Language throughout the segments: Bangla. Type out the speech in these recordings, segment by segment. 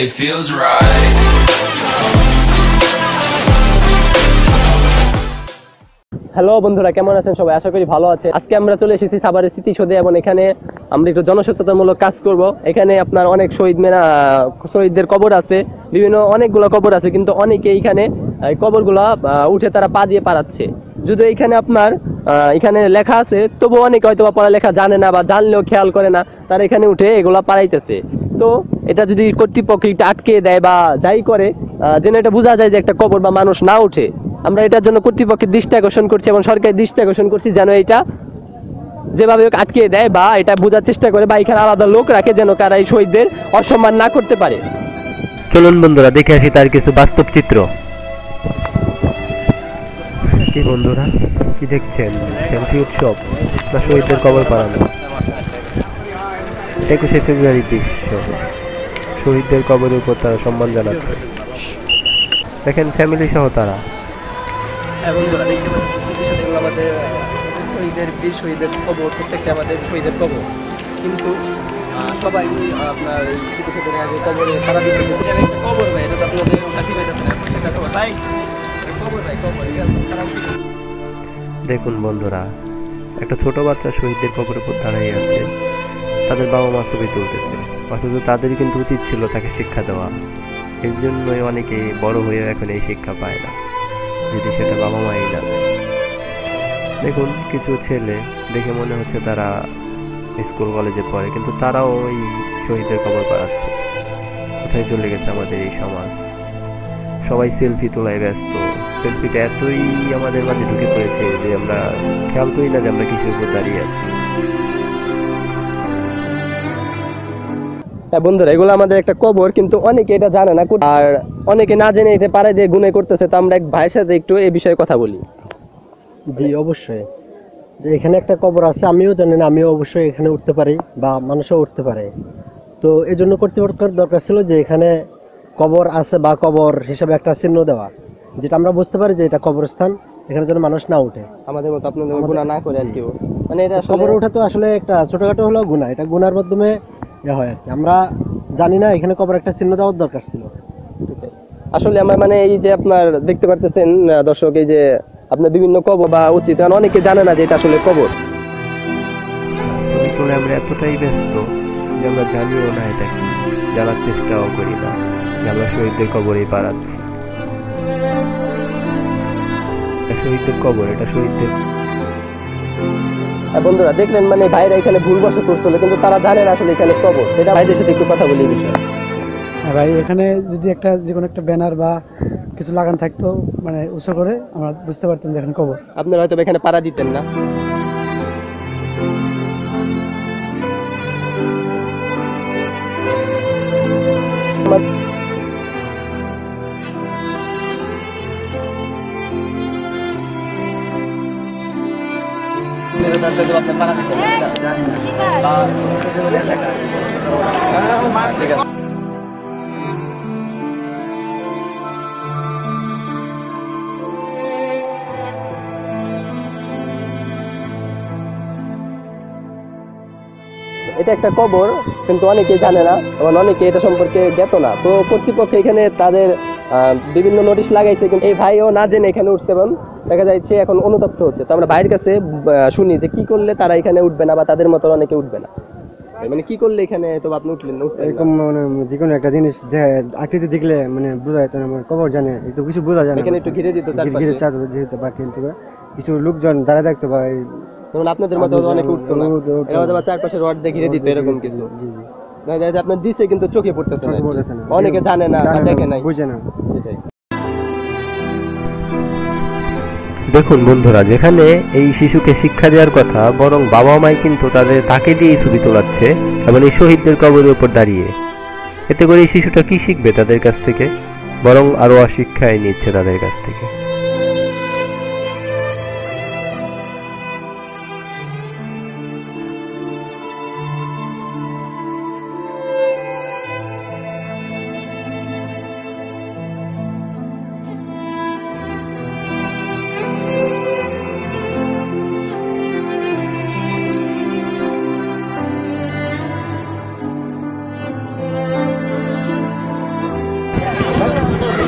it feels right. হ্যালো বন্ধুরা, কেমন আছেন সবাই? আশা করি ভালো আছে। আজকে আমরা চলে এসেছি সাভারের স্মৃতিসৌধে এবং এখানে আমরা একটু জনসচেতনমূলক কাজ করব। এখানে আপনার অনেক শহীদদের কবর আছে, বিভিন্ন অনেকগুলো কবর আছে, কিন্তু অনেকে এইখানে কবরগুলো উঠে তারা পা দিয়ে পারাচ্ছে। যদি এখানে আপনার এখানে লেখা আছে, তবু অনেকে হয়তো বা পড়ালেখা জানে না বা জানলেও খেয়াল করে না, তারা এখানে উঠে এগুলা পারাইতেছে। তো এটা যদি কর্তৃপক্ষ এটা আটকে দেয় বা যাই করে, যেন এটা বোঝা যায় যে একটা কবর বা মানুষ না উঠে। আমরা এটার জন্য কর্তৃপক্ষের দৃষ্টি আকর্ষণ করছি এবং সরকারের দৃষ্টি আকর্ষণ করছি, যেন এটা যেভাবে আটকে দেয় বা এটা বোঝার চেষ্টা করে বা এখানে আলাদা লোক রাখে, যেন কারা এই শহীদদের অসম্মান না করতে পারে। চলুন বন্ধুরা, দেখে আসি তার কিছু বাস্তব চিত্র। কি বন্ধুরা, কি দেখছেন? সেলফি উৎসব না শহীদদের কবর পাড়ানো? 21শে ফেব্রুয়ারি দৃশ্য, শহীদদের কবরের উপর তারা সম্মান জানাচ্ছে। দেখেন ফ্যামিলি সহ তারা। বন্ধুরা দেখতে পাচ্ছি স্মৃতিসৌধ, এগুলো আমাদের শহীদের বীর শহীদের কবর, প্রত্যেকটা আমাদের শহীদের কবর। কিন্তু সবাই আপনার এই স্মৃতিসৌধের আগে কবরে তারা দিতে কবর ভাই, এটা তো আপনাদের কাছে পাইতেছে না, ভাই কবর ভাই কবর। দেখুন বন্ধুরা, একটা ছোট বাচ্চা শহীদদের কবরের উপর দাঁড়িয়ে আছে, তাদের বাবা মা ছবি তুলতেছে, অথচ তাদের কিন্তু উচিত ছিল তাকে শিক্ষা দেওয়া। এর জন্যই অনেকে বড় হয়ে এখন এই শিক্ষা পায় না, যদি সেটা বাবা মাই না দেয়। দেখুন কিছু ছেলে দেখে মনে হচ্ছে তারা স্কুল কলেজে পড়ে, কিন্তু তারাও ওই শহীদের কবর পাড়াচ্ছে। কোথায় চলে গেছে আমাদের এই সমাজ? সবাই সেলফি তোলায় ব্যস্ত। সেলফিটা এতই আমাদের মাঝে ঢুকে পড়েছে যে আমরা খেয়াল করি না যে আমরা কিছুর উপর দাঁড়িয়ে আছি। হ্যাঁ বন্ধুরা, এগুলো আমাদের একটা কবর, কিন্তু অনেকে এটা জানে না আর অনেকে না জেনে এটা পাড়ায় দিয়ে গুনে করতেছে। তো আমরা এক ভাইয়ের সাথে একটু এই বিষয়ে কথা বলি। জি অবশ্যই, যে এখানে একটা কবর আছে, আমিও জানি না, আমিও অবশ্যই এখানে উঠতে পারি বা মানুষও উঠতে পারে। তো এই জন্য কর্তৃপক্ষের দরকার ছিল যে এখানে কবর আছে বা কবর হিসাবে একটা চিহ্ন দেওয়া, যেটা আমরা বুঝতে পারি যে এটা কবরস্থান, এখানে যেন মানুষ না উঠে, আমাদের মতো আপনাদের গুনাহ না করে আর কি। মানে এটা কবর ওঠা তো আসলে একটা ছোটখাটো হলেও গুনাহ, এটা গুনার মাধ্যমে হয় আর কি। আমরা জানি না, এখানে কবর একটা চিহ্ন দেওয়ার দরকার ছিল। আসলে আমার মানে এই যে আপনার দেখতে পারতেছেন দর্শক, এই যে আপনার বিভিন্ন কবর বা উচিত, কারণ অনেকে জানে না যে এটা আসলে কবর। আমরা এতটাই ব্যস্ত যে আমরা জানিও না এটা কি, জানার চেষ্টাও করি না যে আমরা শহীদদের কবরেই পাড়াচ্ছি। শহীদদের কবর, এটা শহীদদের। বন্ধুরা দেখলেন, মানে ভাইরা এখানে ভুলবশত করছিল, কিন্তু তারা জানে না আসলে এখানে কবর। এটা ভাইদের সাথে একটু কথা বলি এই বিষয়ে। হ্যাঁ ভাই, এখানে যদি যে কোনো একটা ব্যানার বা কিছু লাগানো থাকতো, মানে উৎসব করে, আমরা বুঝতে পারতাম যে এখানে কবর। আপনারা হয়তো এখানে পাড়া দিতেন না। আপনার পাড়া দিতেন না, ঠিক আছে। এটা একটা কবর, কিন্তু অনেকে জানে না এবং অনেকে এটা সম্পর্কে জ্ঞাত না। তো কর্তৃপক্ষ এখানে তাদের বিভিন্ন নোটিশ লাগাইছে, কিন্তু এই ভাইও না জেনে এখানে উঠতে পারেন, দেখা যাচ্ছে এখন অনুতপ্ত হচ্ছে। তো আমরা ভাইয়ের কাছে শুনি যে কি করলে তারা এখানে উঠবে না বা তাদের মতো অনেকে উঠবে না, মানে কি করলে এখানে তো আপনি উঠলেন না? এরকম মানে যে কোনো একটা জিনিস আকৃতি দেখলে মানে বোঝা যায়, মানে কবর জানে একটু কিছু বোঝা যায় না। এখানে একটু ঘিরে দিত চারপাশে, যেহেতু বা কিন্তু কিছু লোকজন দাঁড়ায় থাকতো বা যেমন আপনাদের মতো অনেকে উঠতো না, এরা হয়তো চারপাশে রড দিয়ে ঘিরে দিত, এরকম কিছু। আপনার দিছে কিন্তু চোখে পড়তেছে না, অনেকে জানে না বা দেখে নাই, বুঝে না। দেখুন বন্ধুরা, যেখানে এই শিশুকে শিক্ষা দেওয়ার কথা, বরং বাবা মাই কিন্তু তাকে দিয়ে ছবি তোলাচ্ছে এবং এই শহীদদের কবরের উপর দাঁড়িয়ে। এতে করে এই শিশুটা কি শিখবে তাদের কাছ থেকে? বরং আরো অশিক্ষায় নিচ্ছে তাদের কাছ থেকে।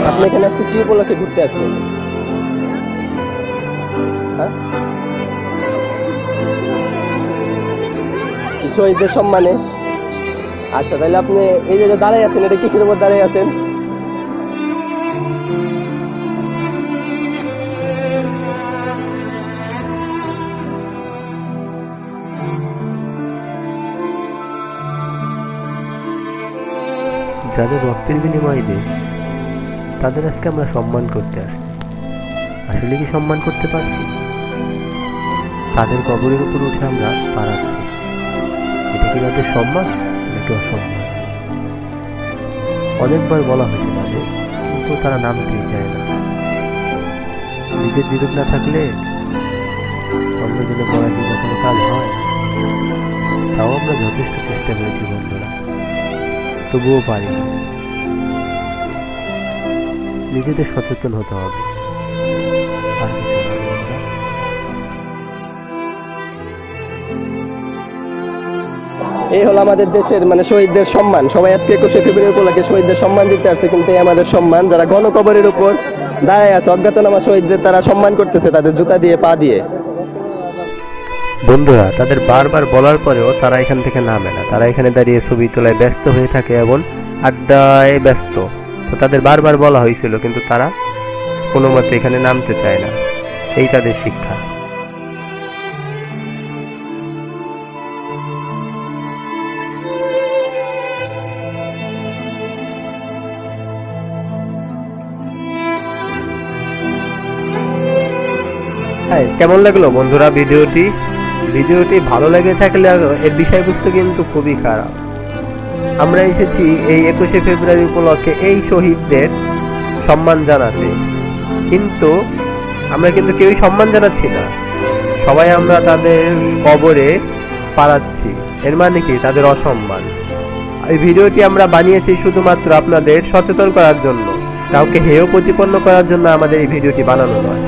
আপনি এখানে আজকে কি উপলক্ষে ঘুরতে আসছেন? হ্যাঁ? শহীদদের সম্মানে। আচ্ছা, তাহলে আপনি এই যে দাঁড়াই আছেন, এটা কিসের উপর দাঁড়াই আছেন? যাদের রক্তের বিনিময়ে দেশ, তাদের আজকে আমরা সম্মান করতে আসছি। আসলে কি সম্মান করতে পারছি? তাদের কবরের উপর উঠে আমরা পাড়াচ্ছি। এটা কি তাদের সম্মান নাকি অসম্মান? অনেকবার বলা হয়েছে তাদের, কিন্তু তারা নামতেই চায় না। নিজের বিবেক না থাকলে অন্যজনের বলা কি কখনো কাজ হয়? তাও আমরা যথেষ্ট চেষ্টা করেছি বন্ধুরা, তবুও পারি না। নিজেদের সচেতন হতে হবে, আর কিছু না বন্ধুরা। এই হলো আমাদের দেশের মানে শহীদদের সম্মান। সবাই আজকে 21শে ফেব্রুয়ারি উপলক্ষে শহীদদের সম্মান দিতে আসছে, কিন্তু এই আমাদের সম্মান যারা গণকবরের উপর দাঁড়ায় আছে, অজ্ঞাতনামা শহীদদের তারা সম্মান করতেছে তাদের জুতা দিয়ে, পা দিয়ে। বন্ধুরা, তাদের বারবার বলার পরেও তারা এখান থেকে নামে না। তারা এখানে দাঁড়িয়ে ছবি তোলায় ব্যস্ত হয়ে থাকে এবং আড্ডায় ব্যস্ত। তো তাদের বারবার বলা হয়েছিল, কিন্তু তারা কোনো মতে এখানে নামতে চায় না। এই তাদের শিক্ষা। কেমন লাগলো বন্ধুরা ভিডিওটি ভালো লেগে থাকলে এর বিষয়বস্তু কিন্তু খুবই খারাপ। আমরা এসেছি এই 21শে ফেব্রুয়ারি উপলক্ষে এই শহীদদের সম্মান জানাতে, কিন্তু আমরা কিন্তু কেউই সম্মান জানাচ্ছি না। সবাই আমরা তাদের কবরে পাড়াচ্ছি। এর মানে কি? তাদের অসম্মান। এই ভিডিওটি আমরা বানিয়েছি শুধুমাত্র আপনাদের সচেতন করার জন্য, কাউকে হেয় প্রতিপন্ন করার জন্য আমাদের এই ভিডিওটি বানানো নয়।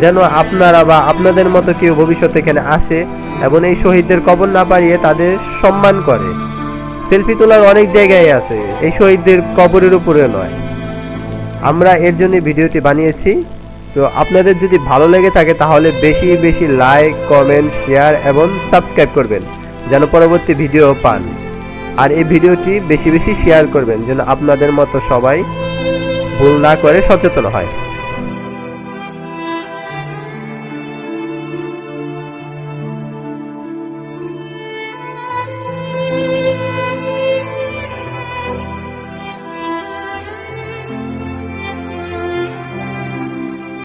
যেন আপনারা বা আপনাদের মতো কেউ ভবিষ্যতে এখানে আসে এবং এই শহীদদের কবর না পাড়িয়ে তাদের সম্মান করে। সেলফি তোলার অনেক জায়গায় আছে, এই শহীদদের কবরের উপরে নয়। আমরা এর জন্য ভিডিওটি বানিয়েছি। তো আপনাদের যদি ভালো লেগে থাকে তাহলে বেশি বেশি লাইক, কমেন্ট, শেয়ার এবং সাবস্ক্রাইব করবেন যেন পরবর্তী ভিডিও পান। আর এই ভিডিওটি বেশি বেশি শেয়ার করবেন যেন আপনাদের মতো সবাই ভুল না করে সচেতন হয়।